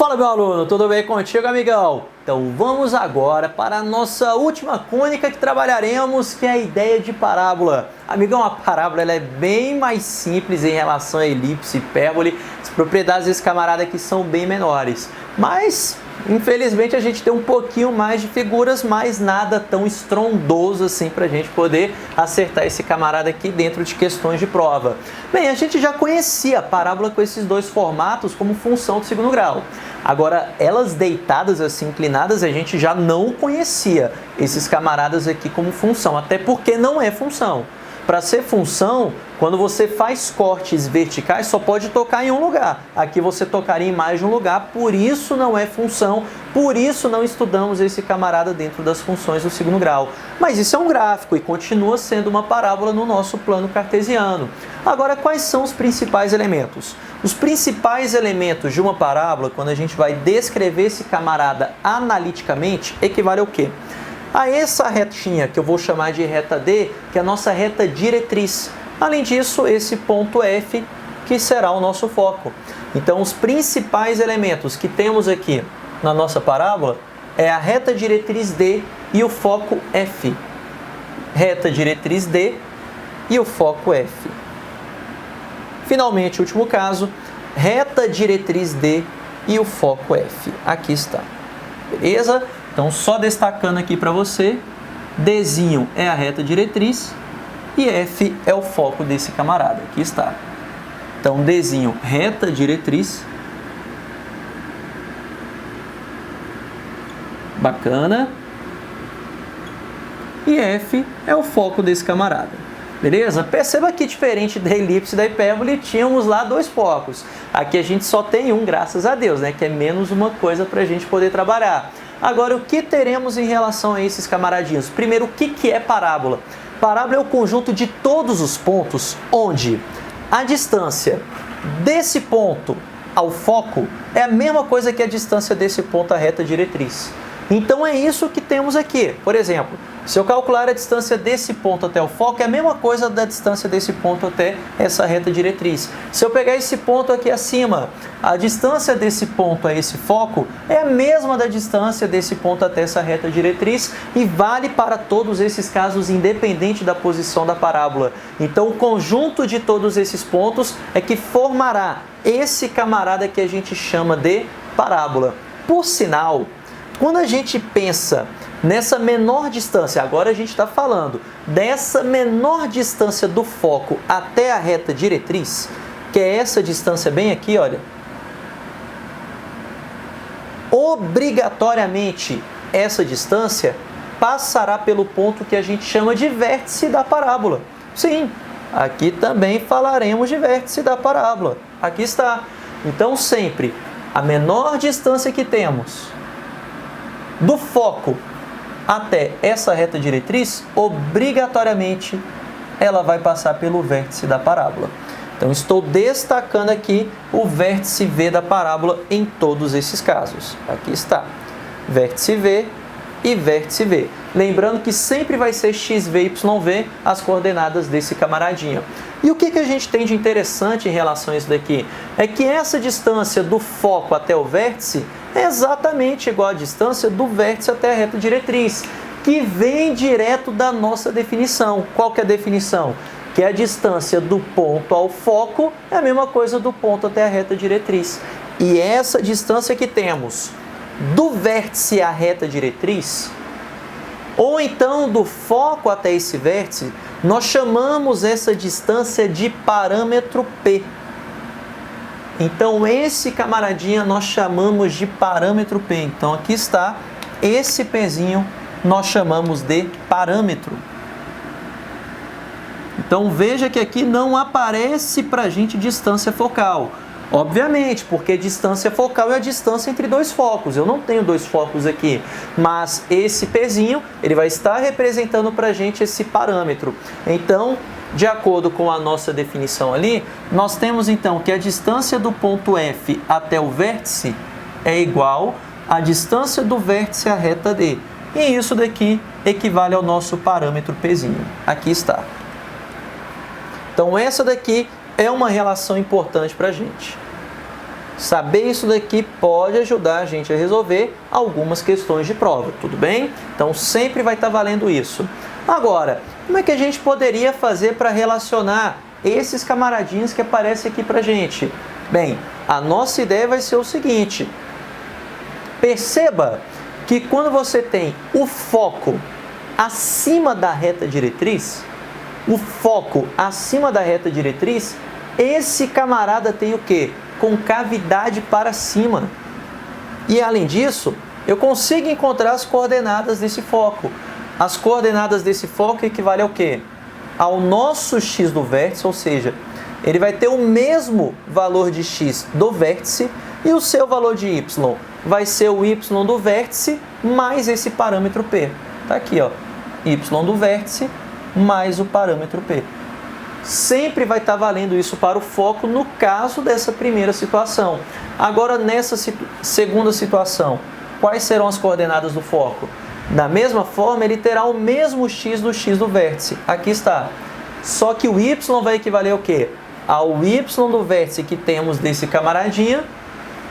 Fala, meu aluno, tudo bem contigo, amigão? Então vamos agora para a nossa última cônica que trabalharemos, que é a ideia de parábola. Amigão, a parábola ela é bem mais simples em relação a elipse e hipérbole. As propriedades desse camarada aqui são bem menores, mas infelizmente a gente tem um pouquinho mais de figuras, mas nada tão estrondoso assim para a gente poder acertar esse camarada aqui dentro de questões de prova. Bem, a gente já conhecia a parábola com esses dois formatos como função de segundo grau. Agora, elas deitadas assim, inclinadas, a gente já não conhecia esses camaradas aqui como função, até porque não é função. Para ser função, quando você faz cortes verticais, só pode tocar em um lugar. Aqui você tocaria em mais de um lugar, por isso não é função, por isso não estudamos esse camarada dentro das funções do segundo grau. Mas isso é um gráfico e continua sendo uma parábola no nosso plano cartesiano. Agora, quais são os principais elementos? Os principais elementos de uma parábola, quando a gente vai descrever esse camarada analiticamente, equivale ao quê? A essa retinha, que eu vou chamar de reta D, que é a nossa reta diretriz. Além disso, esse ponto F, que será o nosso foco. Então, os principais elementos que temos aqui na nossa parábola é a reta diretriz D e o foco F. Reta diretriz D e o foco F. Finalmente, último caso, reta diretriz D e o foco F. Aqui está. Beleza? Então, só destacando aqui para você, Dzinho é a reta diretriz e F é o foco desse camarada. Aqui está. Então, Dzinho, reta diretriz. Bacana. E F é o foco desse camarada. Beleza? Perceba que diferente da elipse e da hipérbole, tínhamos lá dois focos. Aqui a gente só tem um, graças a Deus, né? Que é menos uma coisa para a gente poder trabalhar. Agora, o que teremos em relação a esses camaradinhos? Primeiro, o que é parábola? Parábola é o conjunto de todos os pontos onde a distância desse ponto ao foco é a mesma coisa que a distância desse ponto à reta diretriz. Então, é isso que temos aqui. Por exemplo, se eu calcular a distância desse ponto até o foco, é a mesma coisa da distância desse ponto até essa reta diretriz. Se eu pegar esse ponto aqui acima, a distância desse ponto a esse foco é a mesma da distância desse ponto até essa reta diretriz e vale para todos esses casos, independente da posição da parábola. Então, o conjunto de todos esses pontos é que formará esse camarada que a gente chama de parábola. Por sinal, quando a gente pensa nessa menor distância, agora a gente está falando dessa menor distância do foco até a reta diretriz, que é essa distância bem aqui, olha. Obrigatoriamente, essa distância passará pelo ponto que a gente chama de vértice da parábola. Sim, aqui também falaremos de vértice da parábola. Aqui está. Então, sempre a menor distância que temos do foco até essa reta diretriz, obrigatoriamente ela vai passar pelo vértice da parábola. Então, estou destacando aqui o vértice V da parábola em todos esses casos. Aqui está, vértice V e vértice V. Lembrando que sempre vai ser XV e YV as coordenadas desse camaradinho. E o que a gente tem de interessante em relação a isso daqui? É que essa distância do foco até o vértice é exatamente igual à distância do vértice até a reta diretriz, que vem direto da nossa definição. Qual que é a definição? Que a distância do ponto ao foco é a mesma coisa do ponto até a reta diretriz. E essa distância que temos do vértice à reta diretriz, ou então do foco até esse vértice, nós chamamos essa distância de parâmetro P. Então, esse camaradinha nós chamamos de parâmetro P. Então, aqui está, esse Pzinho nós chamamos de parâmetro. Então, veja que aqui não aparece para a gente distância focal. Obviamente, porque distância focal é a distância entre dois focos. Eu não tenho dois focos aqui, mas esse Pzinho, ele vai estar representando para a gente esse parâmetro. Então, de acordo com a nossa definição ali, nós temos então que a distância do ponto F até o vértice é igual à distância do vértice à reta D. E isso daqui equivale ao nosso parâmetro Pzinho. Aqui está. Então, essa daqui é uma relação importante para a gente. Saber isso daqui pode ajudar a gente a resolver algumas questões de prova, tudo bem? Então sempre vai estar valendo isso. Agora, como é que a gente poderia fazer para relacionar esses camaradinhos que aparecem aqui para a gente? Bem, a nossa ideia vai ser o seguinte: perceba que quando você tem o foco acima da reta diretriz, esse camarada tem o quê? Concavidade para cima. E além disso, eu consigo encontrar as coordenadas desse foco. As coordenadas desse foco equivalem ao quê? Ao nosso x do vértice, ou seja, ele vai ter o mesmo valor de x do vértice e o seu valor de y vai ser o y do vértice mais esse parâmetro p. Tá aqui, ó, y do vértice mais o parâmetro p. Sempre vai estar valendo isso para o foco no caso dessa primeira situação. Agora, nessa segunda situação, quais serão as coordenadas do foco? Da mesma forma, ele terá o mesmo x do vértice. Aqui está. Só que o y vai equivaler ao quê? Ao y do vértice que temos desse camaradinha,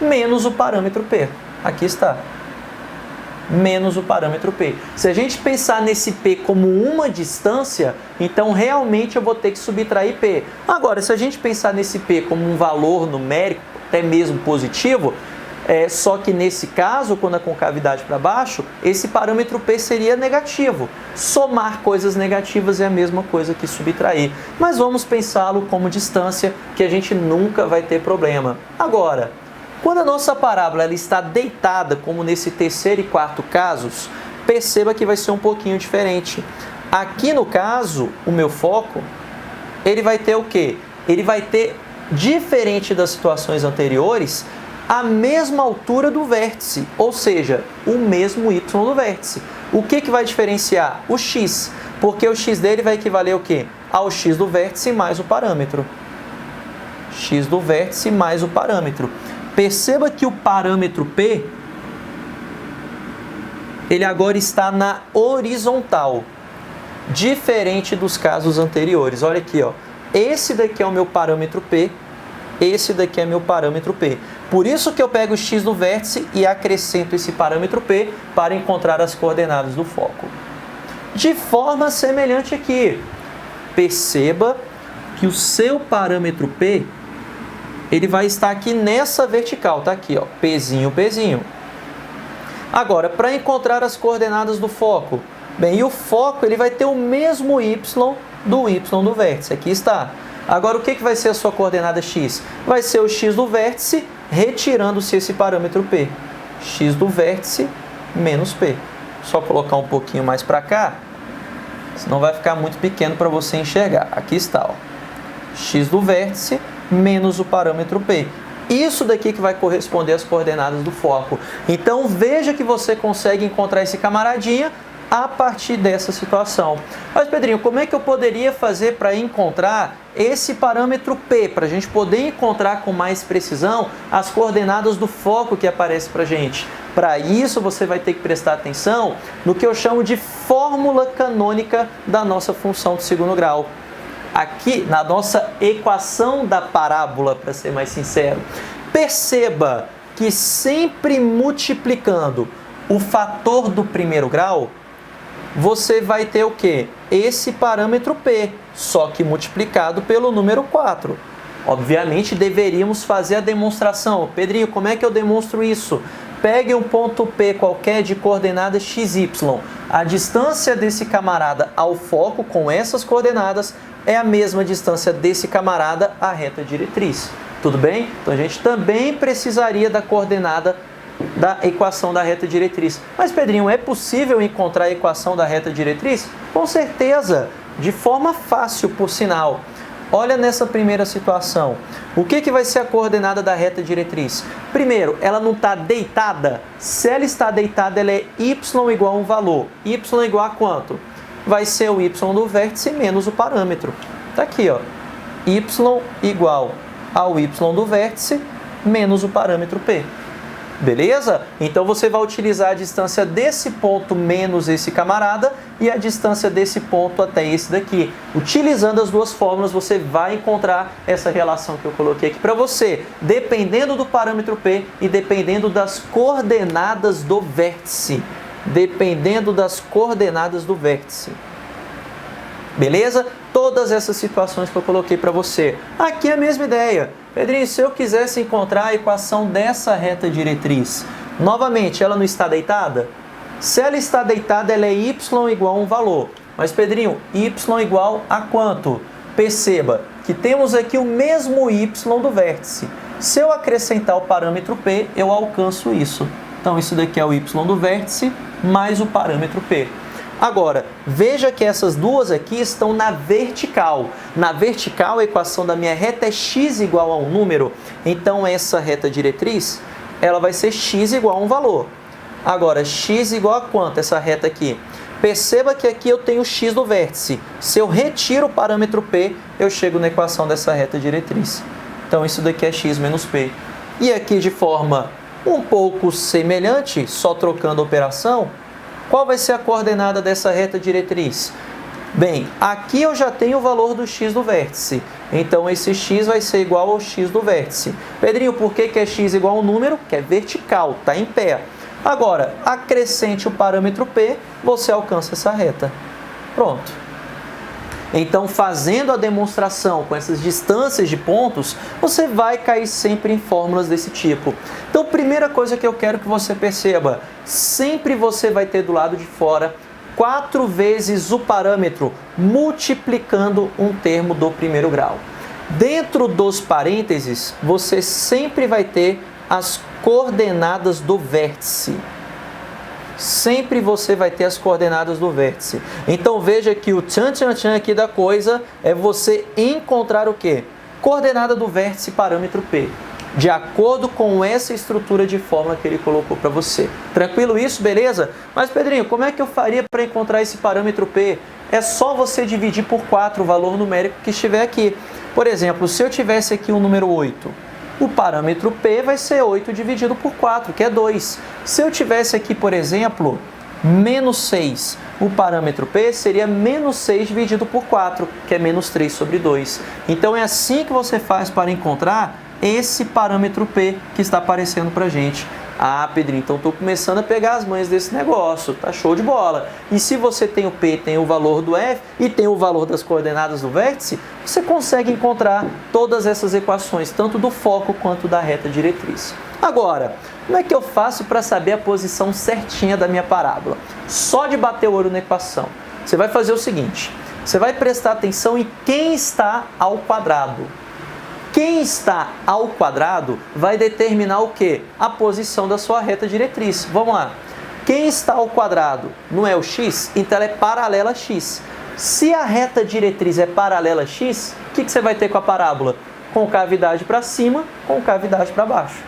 menos o parâmetro p. Aqui está. Menos o parâmetro p. Se a gente pensar nesse p como uma distância, então realmente eu vou ter que subtrair p. Agora, se a gente pensar nesse p como um valor numérico, até mesmo positivo, só que nesse caso, quando a concavidade para baixo, esse parâmetro p seria negativo. Somar coisas negativas é a mesma coisa que subtrair. Mas vamos pensá-lo como distância, que a gente nunca vai ter problema. Agora, quando a nossa parábola ela está deitada, como nesse terceiro e quarto casos, perceba que vai ser um pouquinho diferente. Aqui no caso, o meu foco, ele vai ter o quê? Ele vai ter, diferente das situações anteriores, a mesma altura do vértice, ou seja, o mesmo y do vértice. O que vai diferenciar? O x, porque o x dele vai equivaler ao quê? Ao x do vértice mais o parâmetro. X do vértice mais o parâmetro. Perceba que o parâmetro P, ele agora está na horizontal, diferente dos casos anteriores. Olha aqui, ó. Esse daqui é o meu parâmetro P, esse daqui é meu parâmetro P. Por isso que eu pego o x do vértice e acrescento esse parâmetro P para encontrar as coordenadas do foco. De forma semelhante aqui, perceba que o seu parâmetro P, ele vai estar aqui nessa vertical, tá aqui, ó, Pzinho, Pzinho. Agora, para encontrar as coordenadas do foco, bem, e o foco ele vai ter o mesmo y do vértice, aqui está. Agora, o que vai ser a sua coordenada x? Vai ser o x do vértice, retirando-se esse parâmetro p. X do vértice menos p. Só colocar um pouquinho mais para cá, senão vai ficar muito pequeno para você enxergar. Aqui está, ó, x do vértice menos o parâmetro p. Isso daqui que vai corresponder às coordenadas do foco. Então, veja que você consegue encontrar esse camaradinha a partir dessa situação. Mas, Pedrinho, como é que eu poderia fazer para encontrar esse parâmetro p, para a gente poder encontrar com mais precisão as coordenadas do foco que aparece para a gente? Para isso, você vai ter que prestar atenção no que eu chamo de fórmula canônica da nossa função de segundo grau. Aqui, na nossa equação da parábola, para ser mais sincero, perceba que sempre multiplicando o fator do primeiro grau, você vai ter o quê? Esse parâmetro P, só que multiplicado pelo número 4. Obviamente, deveríamos fazer a demonstração. Pedrinho, como é que eu demonstro isso? Pegue um ponto P qualquer de coordenada XY. A distância desse camarada ao foco com essas coordenadas é a mesma distância desse camarada à reta diretriz. Tudo bem? Então, a gente também precisaria da coordenada da equação da reta diretriz. Mas, Pedrinho, é possível encontrar a equação da reta diretriz? Com certeza, de forma fácil, por sinal. Olha nessa primeira situação. O que vai ser a coordenada da reta diretriz? Primeiro, ela não está deitada. Se ela está deitada, ela é y igual a um valor. Y igual a quanto? Vai ser o y do vértice menos o parâmetro. Está aqui, ó. Y igual ao y do vértice menos o parâmetro P. Beleza? Então você vai utilizar a distância desse ponto menos esse camarada e a distância desse ponto até esse daqui. Utilizando as duas fórmulas, você vai encontrar essa relação que eu coloquei aqui para você, dependendo do parâmetro P e dependendo das coordenadas do vértice. Dependendo das coordenadas do vértice. Beleza? Todas essas situações que eu coloquei para você. Aqui é a mesma ideia. Pedrinho, se eu quisesse encontrar a equação dessa reta diretriz, novamente, ela não está deitada? Se ela está deitada, ela é y igual a um valor. Mas, Pedrinho, y igual a quanto? Perceba que temos aqui o mesmo y do vértice. Se eu acrescentar o parâmetro P, eu alcanço isso. Então, isso daqui é o y do vértice mais o parâmetro P. Agora, veja que essas duas aqui estão na vertical. Na vertical, a equação da minha reta é x igual a um número. Então, essa reta diretriz, ela vai ser x igual a um valor. Agora, x igual a quanto essa reta aqui? Perceba que aqui eu tenho x do vértice. Se eu retiro o parâmetro P, eu chego na equação dessa reta diretriz. Então, isso daqui é x menos P. E aqui, de forma um pouco semelhante, só trocando a operação, qual vai ser a coordenada dessa reta diretriz? Bem, aqui eu já tenho o valor do x do vértice. Então, esse x vai ser igual ao x do vértice. Pedrinho, por que é x igual a um número? Que é vertical, está em pé. Agora, acrescente o parâmetro P, você alcança essa reta. Pronto. Então, fazendo a demonstração com essas distâncias de pontos, você vai cair sempre em fórmulas desse tipo. Então, primeira coisa que eu quero que você perceba, sempre você vai ter do lado de fora 4 vezes o parâmetro, multiplicando um termo do primeiro grau. Dentro dos parênteses, você sempre vai ter as coordenadas do vértice. Sempre você vai ter as coordenadas do vértice. Então veja que o tchan aqui da coisa é você encontrar o quê? Coordenada do vértice parâmetro P. De acordo com essa estrutura de fórmula que ele colocou para você. Tranquilo isso? Beleza? Mas Pedrinho, como é que eu faria para encontrar esse parâmetro P? É só você dividir por 4 o valor numérico que estiver aqui. Por exemplo, se eu tivesse aqui o número 8, o parâmetro P vai ser 8 dividido por 4, que é 2. Se eu tivesse aqui, por exemplo, menos 6, o parâmetro P seria menos 6 dividido por 4, que é menos 3 sobre 2. Então, é assim que você faz para encontrar esse parâmetro P que está aparecendo para a gente. Ah, Pedrinho, então estou começando a pegar as manhas desse negócio, tá show de bola. E se você tem o P, tem o valor do F e tem o valor das coordenadas do vértice, você consegue encontrar todas essas equações, tanto do foco quanto da reta diretriz. Agora, como é que eu faço para saber a posição certinha da minha parábola? Só de bater o olho na equação. Você vai fazer o seguinte, você vai prestar atenção em quem está ao quadrado. Quem está ao quadrado vai determinar o quê? A posição da sua reta diretriz. Vamos lá. Quem está ao quadrado não é o x, então ela é paralela a x. Se a reta diretriz é paralela a x, o que você vai ter com a parábola? Concavidade para cima, concavidade para baixo.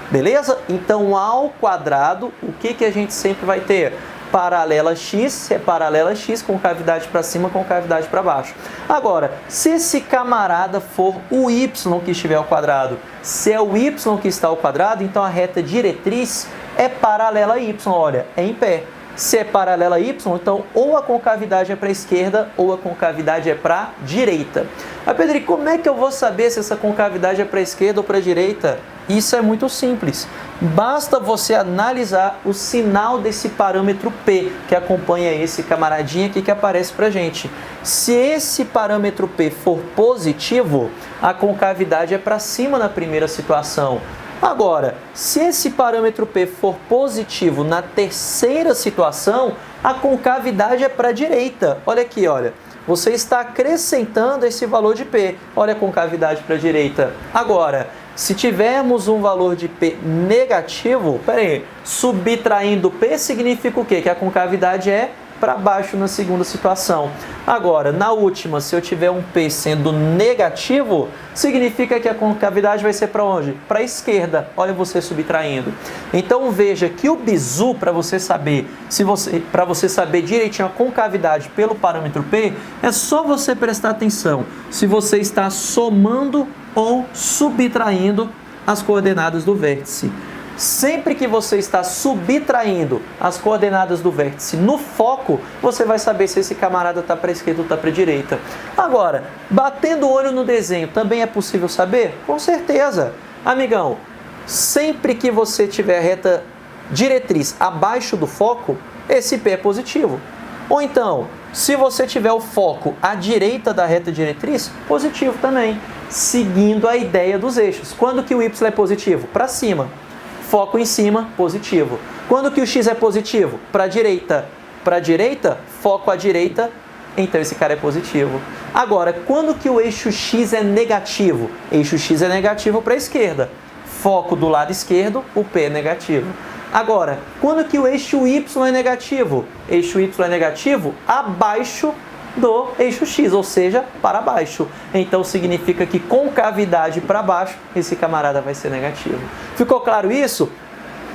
Beleza? Então, ao quadrado, o que a gente sempre vai ter? Paralela a x, se é paralela a x, concavidade para cima, concavidade para baixo. Agora, se esse camarada for o y que estiver ao quadrado, se é o y que está ao quadrado, então a reta diretriz é paralela a y, olha, é em pé. Se é paralela a y, então ou a concavidade é para a esquerda ou a concavidade é para a direita. Mas, Pedro, como é que eu vou saber se essa concavidade é para a esquerda ou para a direita? Isso é muito simples. Basta você analisar o sinal desse parâmetro P, que acompanha esse camaradinho aqui que aparece para a gente. Se esse parâmetro P for positivo, a concavidade é para cima na primeira situação. Agora, se esse parâmetro P for positivo na terceira situação, a concavidade é para a direita. Olha aqui, olha. Você está acrescentando esse valor de P. Olha a concavidade para a direita. Agora, se tivermos um valor de P negativo, subtraindo P significa o quê? Que a concavidade é para baixo na segunda situação. Agora, na última, se eu tiver um P sendo negativo, significa que a concavidade vai ser para onde? Para a esquerda. Olha você subtraindo. Então veja que o bizu, para você saber direitinho a concavidade pelo parâmetro P, é só você prestar atenção se você está somando ou subtraindo as coordenadas do vértice. Sempre que você está subtraindo as coordenadas do vértice no foco, você vai saber se esse camarada está para a esquerda ou está para a direita. Agora, batendo o olho no desenho, também é possível saber? Com certeza. Amigão, sempre que você tiver a reta diretriz abaixo do foco, esse P é positivo. Ou então, se você tiver o foco à direita da reta diretriz, positivo também, seguindo a ideia dos eixos. Quando que o Y é positivo? Para cima. Foco em cima, positivo. Quando que o X é positivo? Para a direita. Para a direita, foco à direita, então esse cara é positivo. Agora, quando que o eixo X é negativo? Eixo X é negativo para a esquerda. Foco do lado esquerdo, o P é negativo. Agora, quando que o eixo Y é negativo? Eixo Y é negativo abaixo do eixo X, ou seja, para baixo. Então significa que concavidade para baixo, esse camarada vai ser negativo. Ficou claro isso?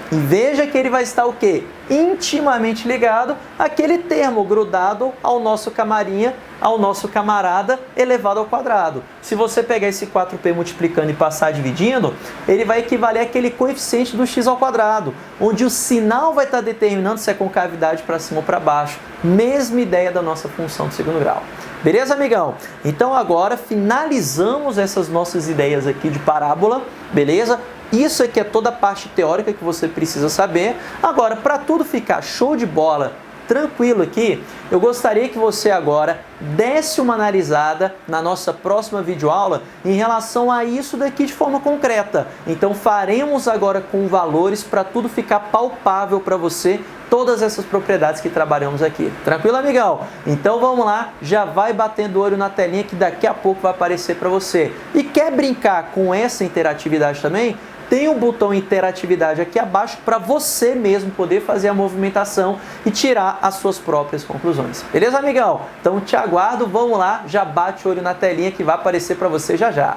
E veja que ele vai estar o quê? Intimamente ligado àquele termo grudado ao nosso camarinha, ao nosso camarada elevado ao quadrado. Se você pegar esse 4P multiplicando e passar dividindo, ele vai equivaler àquele coeficiente do x ao quadrado, onde o sinal vai estar determinando se é concavidade para cima ou para baixo. Mesma ideia da nossa função do segundo grau. Beleza, amigão? Então agora finalizamos essas nossas ideias aqui de parábola, beleza? Isso aqui é toda a parte teórica que você precisa saber. Agora, para tudo ficar show de bola, tranquilo aqui, eu gostaria que você agora desse uma analisada na nossa próxima videoaula em relação a isso daqui de forma concreta. Então, faremos agora com valores para tudo ficar palpável para você, todas essas propriedades que trabalhamos aqui. Tranquilo, amigão? Então vamos lá, já vai batendo o olho na telinha que daqui a pouco vai aparecer para você. E quer brincar com essa interatividade também? Tem um botão interatividade aqui abaixo para você mesmo poder fazer a movimentação e tirar as suas próprias conclusões. Beleza, amigão? Então te aguardo, vamos lá, já bate o olho na telinha que vai aparecer para você já já.